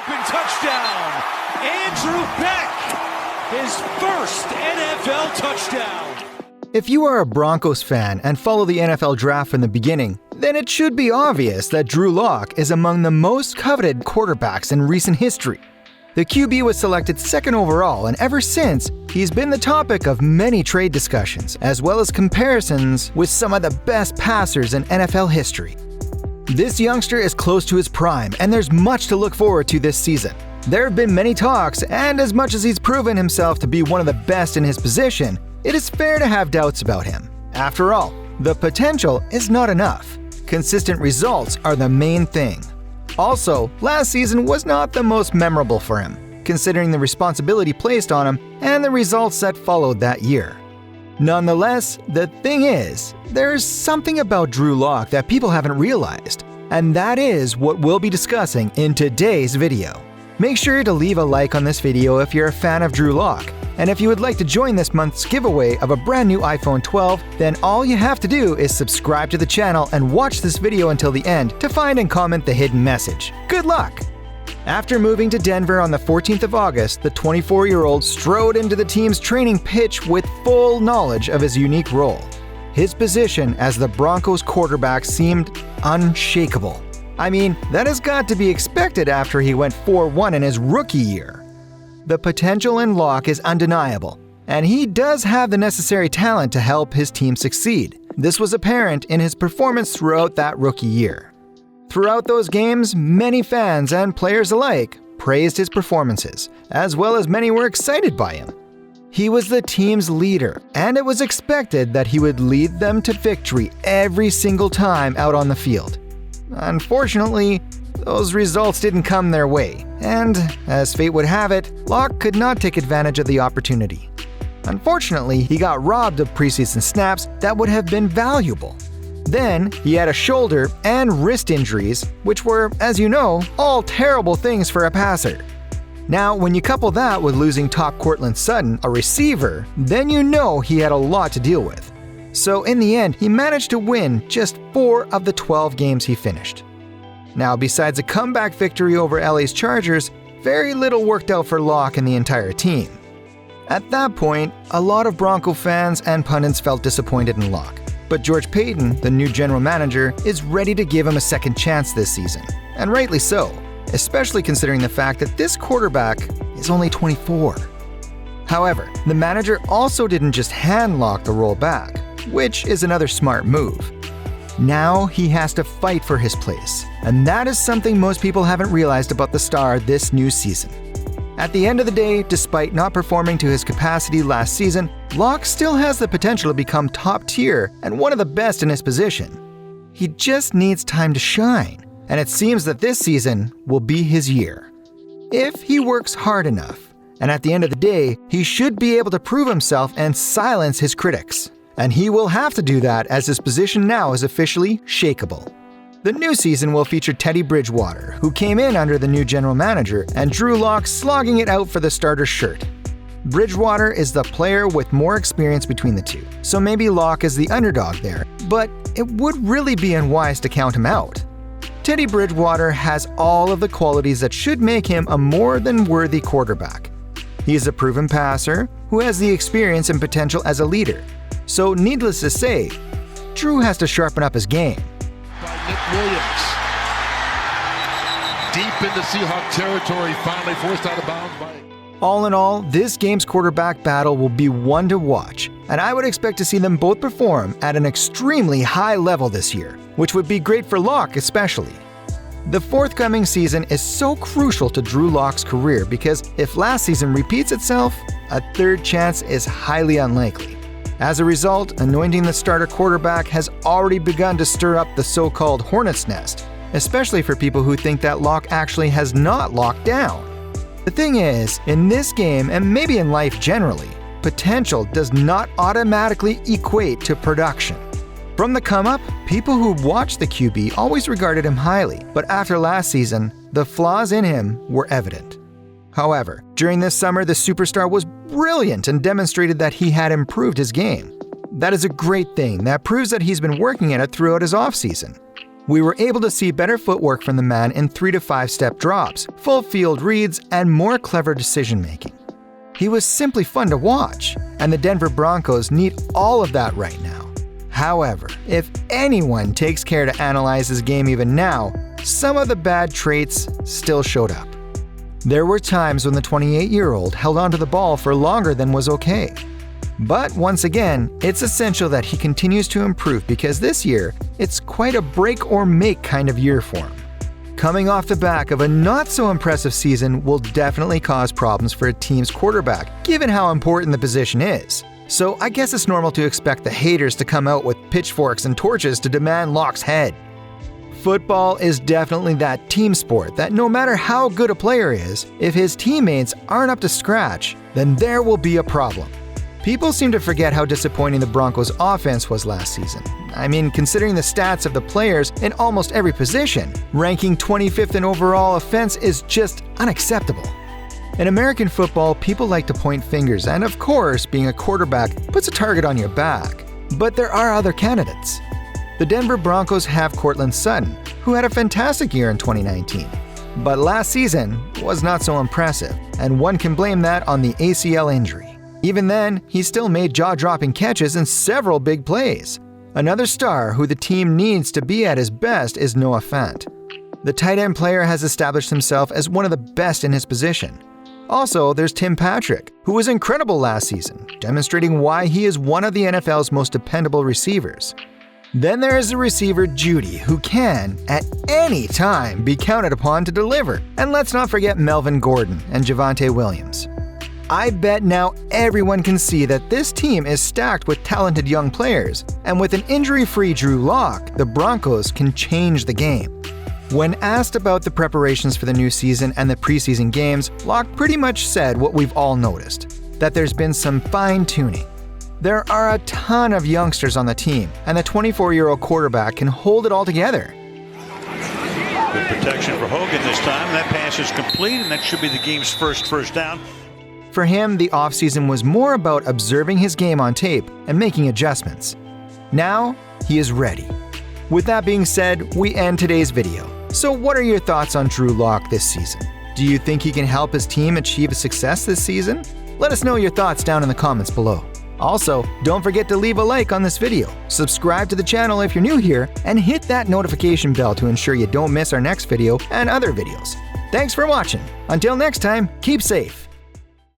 open touchdown. Andrew Beck, his first NFL touchdown. If you are a Broncos fan and follow the NFL draft from the beginning, then it should be obvious that Drew Lock is among the most coveted quarterbacks in recent history. The QB was selected second overall, and ever since, he's been the topic of many trade discussions, as well as comparisons with some of the best passers in NFL history. This youngster is close to his prime, and there's much to look forward to this season. There have been many talks, and as much as he's proven himself to be one of the best in his position, it is fair to have doubts about him. After all, the potential is not enough. Consistent results are the main thing. Also, last season was not the most memorable for him, considering the responsibility placed on him and the results that followed that year. Nonetheless, the thing is, there's something about Drew Lock that people haven't realized, and that is what we'll be discussing in today's video. Make sure to leave a like on this video if you're a fan of Drew Lock, and if you would like to join this month's giveaway of a brand new iPhone 12, then all you have to do is subscribe to the channel and watch this video until the end to find and comment the hidden message. Good luck! After moving to Denver on the 14th of August, the 24-year-old strode into the team's training pitch with full knowledge of his unique role. His position as the Broncos quarterback seemed unshakable. I mean, that has got to be expected after he went 4-1 in his rookie year. The potential in Lock is undeniable, and he does have the necessary talent to help his team succeed. This was apparent in his performance throughout that rookie year. Throughout those games, many fans and players alike praised his performances, as well as many were excited by him. He was the team's leader, and it was expected that he would lead them to victory every single time out on the field. Unfortunately, those results didn't come their way, and as fate would have it, Lock could not take advantage of the opportunity. Unfortunately, he got robbed of preseason snaps that would have been valuable. Then, he had a shoulder and wrist injuries, which were, as you know, all terrible things for a passer. Now, when you couple that with losing top Courtland Sutton, a receiver, then you know he had a lot to deal with. So in the end, he managed to win just 4 of the 12 games he finished. Now, besides a comeback victory over LA's Chargers, very little worked out for Lock and the entire team. At that point, a lot of Bronco fans and pundits felt disappointed in Lock. But George Paton, the new general manager, is ready to give him a second chance this season. And rightly so, especially considering the fact that this quarterback is only 24. However, the manager also didn't just hand Lock the role back, which is another smart move. Now he has to fight for his place, and that is something most people haven't realized about the star this new season. At the end of the day, despite not performing to his capacity last season, Lock still has the potential to become top tier and one of the best in his position. He just needs time to shine, and it seems that this season will be his year. If he works hard enough, and at the end of the day, he should be able to prove himself and silence his critics. And he will have to do that as his position now is officially shakeable. The new season will feature Teddy Bridgewater, who came in under the new general manager, and Drew Lock slogging it out for the starter shirt. Bridgewater is the player with more experience between the two, so maybe Lock is the underdog there, but it would really be unwise to count him out. Teddy Bridgewater has all of the qualities that should make him a more than worthy quarterback. He is a proven passer who has the experience and potential as a leader. So needless to say, Drew has to sharpen up his game. By Nick Williams. Deep into Seahawk territory, finally forced out of bounds by... All in all, this game's quarterback battle will be one to watch, and I would expect to see them both perform at an extremely high level this year, which would be great for Lock especially. The forthcoming season is so crucial to Drew Lock's career because if last season repeats itself, a third chance is highly unlikely. As a result, anointing the starter quarterback has already begun to stir up the so-called hornet's nest, especially for people who think that Lock actually has not locked down. The thing is, in this game, and maybe in life generally, potential does not automatically equate to production. From the come-up, people who watched the QB always regarded him highly, but after last season, the flaws in him were evident. However, during this summer, the superstar was brilliant and demonstrated that he had improved his game. That is a great thing that proves that he's been working at it throughout his offseason. We were able to see better footwork from the man in 3 to 5 step drops, full field reads, and more clever decision making. He was simply fun to watch, and the Denver Broncos need all of that right now. However, if anyone takes care to analyze his game even now, some of the bad traits still showed up. There were times when the 28-year-old held onto the ball for longer than was okay. But once again, it's essential that he continues to improve because this year, it's quite a break or make kind of year for him. Coming off the back of a not-so-impressive season will definitely cause problems for a team's quarterback, given how important the position is. So I guess it's normal to expect the haters to come out with pitchforks and torches to demand Locke's head. Football is definitely that team sport that no matter how good a player is, if his teammates aren't up to scratch, then there will be a problem. People seem to forget how disappointing the Broncos' offense was last season. I mean, considering the stats of the players in almost every position, ranking 25th in overall offense is just unacceptable. In American football, people like to point fingers, and of course, being a quarterback puts a target on your back. But there are other candidates. The Denver Broncos have Courtland Sutton, who had a fantastic year in 2019. But last season was not so impressive, and one can blame that on the ACL injury. Even then, he still made jaw-dropping catches in several big plays. Another star who the team needs to be at his best is Noah Fant. The tight end player has established himself as one of the best in his position. Also, there's Tim Patrick, who was incredible last season, demonstrating why he is one of the NFL's most dependable receivers. Then there is the receiver Judy, who can, at any time, be counted upon to deliver. And let's not forget Melvin Gordon and Javonte Williams. I bet now everyone can see that this team is stacked with talented young players, and with an injury-free Drew Lock, the Broncos can change the game. When asked about the preparations for the new season and the preseason games, Lock pretty much said what we've all noticed, that there's been some fine-tuning. There are a ton of youngsters on the team, and the 24-year-old quarterback can hold it all together. Good protection for Hogan this time. That pass is complete, and that should be the game's first down. For him, the offseason was more about observing his game on tape and making adjustments. Now, he is ready. With that being said, we end today's video. So what are your thoughts on Drew Lock this season? Do you think he can help his team achieve a success this season? Let us know your thoughts down in the comments below. Also, don't forget to leave a like on this video, subscribe to the channel if you're new here, and hit that notification bell to ensure you don't miss our next video and other videos. Thanks for watching. Until next time, keep safe.